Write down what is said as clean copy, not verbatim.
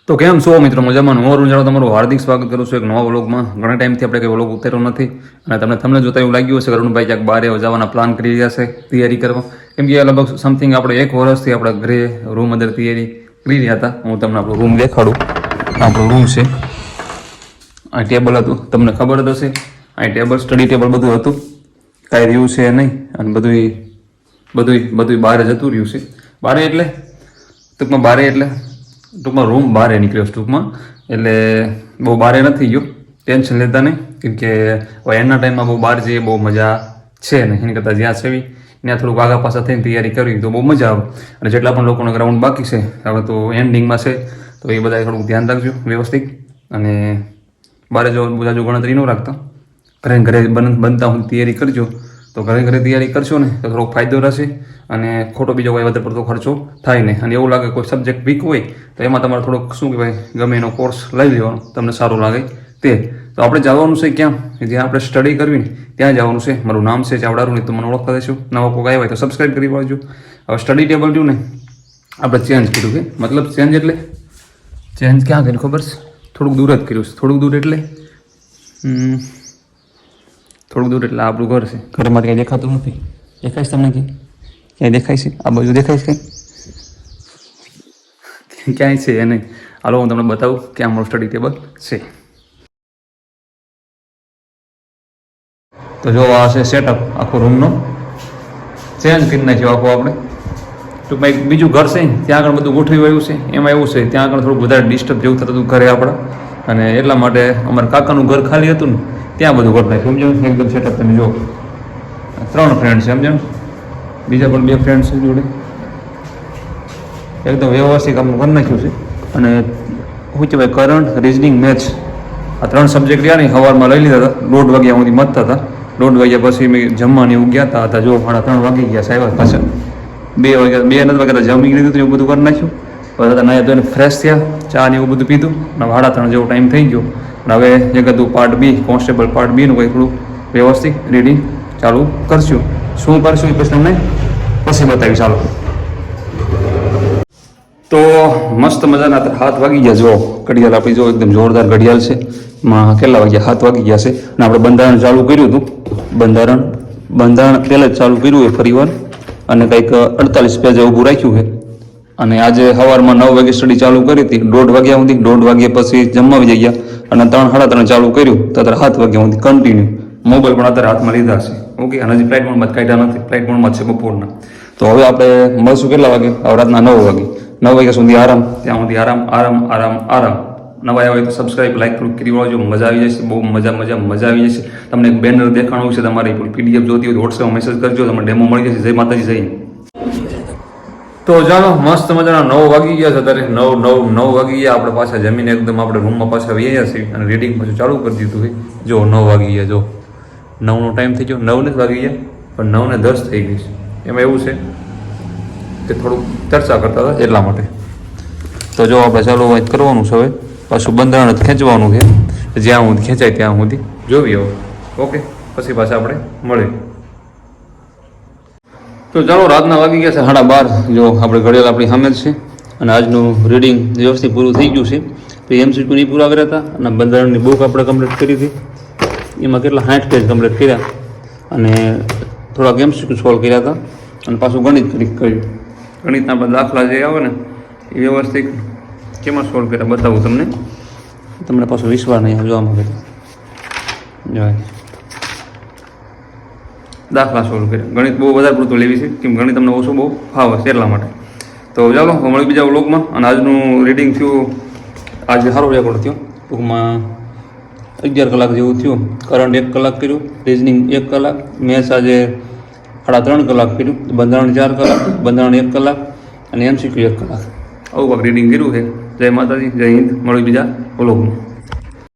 તો કેમ છો મિત્રો, મજામાં? હું અરુણ જાડેજા તમારું હાર્દિક સ્વાગત કરું છું એક નવા વ્લોગમાં. ઘણા ટાઈમથી આપણે કંઈ વ્લોગ ઉતાર્યો નથી અને તમને જોતા એવું લાગ્યું હશે કે અરુણભાઈ ક્યાંક બહાર જવાના પ્લાન કરી રહ્યા છે, તૈયારી કરવા. કેમ કે લગભગ સમથિંગ આપણે 1 વર્ષથી આપણા ઘરે રૂમ અંદર તૈયારી કરી રહ્યા હતા. હું તમને આપણો રૂમ દેખાડું. આપણો રૂમ છે, આ ટેબલ હતું, તમને ખબર જ હશે. આ ટેબલ, સ્ટડી ટેબલ બધું હતું, કાંઈ રહ્યું છે નહીં. અને બધું બહાર જતું રહ્યું છે. ટૂંકમાં રૂમ બહાર નીકળ્યો ટૂંકમાં, એટલે બહુ બહાર નથી ગયો. ટેન્શન લેતા નહીં, કેમ કે એના ટાઈમમાં બહુ બહાર જઈએ બહુ મજા છે નહીં. એની કરતાં જ્યાં છે ત્યાં થોડુંક આગા પાછા થઈને તૈયારી કરવી તો બહુ મજા આવે. અને જેટલા પણ લોકોનો ગ્રાઉન્ડ બાકી છે હવે તો એન્ડિંગમાં છે, તો એ બધા થોડુંક ધ્યાન રાખજો વ્યવસ્થિત. અને બહાર જો બધા ગણતરી ન રાખતા, ઘરે બનતા હું તૈયારી કરજો. તો ઘરે તૈયારી કરશો ને તો થોડોક ફાયદો રહેશે અને ખોટો બીજો કોઈ વધારે પડતો ખર્ચો થાય નહીં. અને એવું લાગે કોઈ સબ્જેક્ટ વીક હોય તો એમાં તમારે થોડોક શું કહેવાય, ગમે એનો કોર્સ લઈ લેવાનો, તમને સારું લાગે તે. તો આપણે જવાનું છે ક્યાં? જ્યાં આપણે સ્ટડી કરવી ને ત્યાં જવાનું છે. મારું નામ છે ચાવડારું, નહીં તો મને ઓળખતા દેશો. નવા કોઈ આવ્યા હોય તો સબસ્ક્રાઈબ કરી પાડજો. હવે સ્ટડી ટેબલ રહ્યું ને આપણે ચેન્જ કર્યું છે. મતલબ ચેન્જ એટલે ચેન્જ ક્યાં કર્યું ખબર છે? થોડુંક દૂર જ કર્યું છે. થોડુંક દૂર એટલે આપણું ઘર છે. ઘરમાં ક્યાંય દેખાતું નથી. દેખાય છે તમને? ક્યાંય દેખાય છે? આ બાજુ દેખાય છે? ક્યાંય છે એ નહીં. હાલો હું તમને બતાવું ક્યાં અમારું સ્ટડી ટેબલ છે. તો જો આ છે સેટઅપ આખો રૂમનો. ચેન્જ કરી નાખ્યો આખો આપણે. ટૂંકમાં એક બીજું ઘર છે ને ત્યાં આગળ બધું ગોઠવી આવ્યું છે. એમાં એવું છે ત્યાં આગળ થોડુંક વધારે ડિસ્ટર્બ જેવું થતું હતું ઘરે આપણા, અને એટલા માટે અમારા કાકાનું ઘર ખાલી હતું ને ત્યાં બધું ઘર નાખ્યું. સમજો? એકદમ સેટઅપ. તમે જો 3 ફ્રેન્ડ છે, સમજો? બીજા પણ 2 ફ્રેન્ડ છે જોડે. એકદમ વ્યવસ્થિત કામ કરી નાખ્યું છે. અને શું કહેવાય, કરંટ, રીઝનિંગ, મેથ્સ, આ 3 સબ્જેક્ટ રહ્યા ને સવારમાં લઈ લીધા હતા. 1:30 વાગ્યા સુધી મતતા હતા. 1:30 વાગ્યા પછી મેં જમવાની એવું ગયા હતા. જો 3:30 વાગી ગયા સાહેબ પાછા. 2 વાગ્યા જમી લીધું હતું, એવું બધું કરી નાખ્યું. બધા નાયા ધોઈને ફ્રેશ થયા, ચા ને એવું બધું પીધું. અને 3:30 જેવો ટાઈમ થઈ ગયો. અને હવે જે કીધું પાર્ટ બી, કોન્સ્ટેબલ પાર્ટ બીનું કંઈ થોડું વ્યવસ્થિત રીડિંગ ચાલુ કરશું. શું કરશું એ પછી તમને પછી બતાવીશ. ચાલો. તો મસ્ત મજાના 7 વાગી ગયા. જો ઘડિયાળ આપણી જો એકદમ જોરદાર ઘડિયાળ છે. માં કેટલા વાગ્યા? 7 વાગી ગયા છે. અને આપણે બંધારણ ચાલુ કર્યું હતું. બંધારણ પહેલાં જ ચાલુ કર્યું હોય ફરીવાર, અને કંઈક 48 પેજ ઊભું રાખ્યું છે. અને આજે સવારમાં 9 વાગે સ્ટડી ચાલુ કરી હતી, 1:30 વાગ્યા સુધી. 1:30 વાગ્યા પછી જમવા આવી ગયા અને 3, 3:30 ચાલુ કર્યું તો અત્યારે 7 વાગ્યા સુધી કન્ટિન્યુ. મોબાઈલ પણ અત્યારે હાથમાં લીધા છે. ઓકે, અને હજી ફ્લાઇટ મોડમાં કાઢ્યા નથી. ફ્લાઇટ મોડમાં છે બપોરના. તો હવે આપણે મળશું કેટલા વાગે? હવે રાતના 9 વાગે. 9 વાગ્યા સુધી આરામ. ત્યાં સુધી આરામ. નવા આવ્યા હોય તો સબસ્ક્રાઈબ, લાઈક કરી વાળજો. મજા આવી જશે, બહુ મજા આવી જશે. તમને એક બેનર દેખાણું છે, તમારી PDF જોતી હોય તો વોટ્સએપમાં મેસેજ કરજો, તમને ડેમો મળી જશે. જય માતાજી, જય. તો ચાલો, મસ્ત મજાના 9 વાગી ગયા છે અત્યારે. 9 વાગી ગયા. આપણે પાછા જમીને એકદમ આપણે રૂમમાં પાછા વહી છીએ અને રીડિંગ પાછું ચાલુ કરી દીધું છે. જો 9 વાગી ગયા. જો 9નો ટાઈમ થઈ ગયો. 9 જ વાગી ગયા, પણ 9:10 થઈ ગઈ છે. એમાં એવું છે કે થોડુંક ચર્ચા કરતા હતા એટલા માટે. તો જો આપણે ચાલુ વાત કરવાનું છે. હવે પાછું બંધારણ જ ખેંચવાનું છે. જ્યાં સુધી ખેંચાય ત્યાં સુધી જોઈએ હવે. ઓકે, પછી પાછા આપણે મળીએ. તો ચાલો, રાતના વાગી ગયા છે 12:30. જો આપણે ઘડિયાળ આપણી સામે જ છે. અને આજનું રીડિંગ વ્યવસ્થિત પૂરું થઈ ગયું છે. તો MCQ નહીં પૂરા કર્યા હતા. અને બંધારણની બુક આપણે કમ્પ્લીટ કરી હતી. એમાં કેટલા 60 પેજ કમ્પ્લીટ કર્યા. અને થોડાક MCQ સોલ્વ કર્યા હતા. અને પાછું ગણિત કર્યું. ગણિતના આપણે દાખલા જે આવે ને એ વ્યવસ્થિત કેમાં સોલ્વ કર્યા બતાવું તમને પાછું વિશ્વાસ નહીં આવે. જોવામાં કર્યા દાખલા સોલ્વ કર્યા. ગણિત બહુ વધારે પૂરતું લેવી છે, કેમ ગણિત તમને ઓછું બહુ ફાવે છે એટલા માટે. તો ચાલો મળી બીજા વ્લોગમાં. અને આજનું રીડિંગ થયું, આજે સારો રેકોર્ડ થયો. ટૂંકમાં 11 કલાક જેવું થયું. કરંટ 1 કલાક કર્યું, રિઝનિંગ 1 કલાક, મેથ્સ આજે 3.5 કલાક કર્યું, બંધારણ 4 કલાક, બંધારણ 1 કલાક અને MCQ 1 કલાક. આવું કાંક રીડિંગ કર્યું છે. જય માતાજી, જય હિન્દ. મળી બીજા વ્લોગમાં.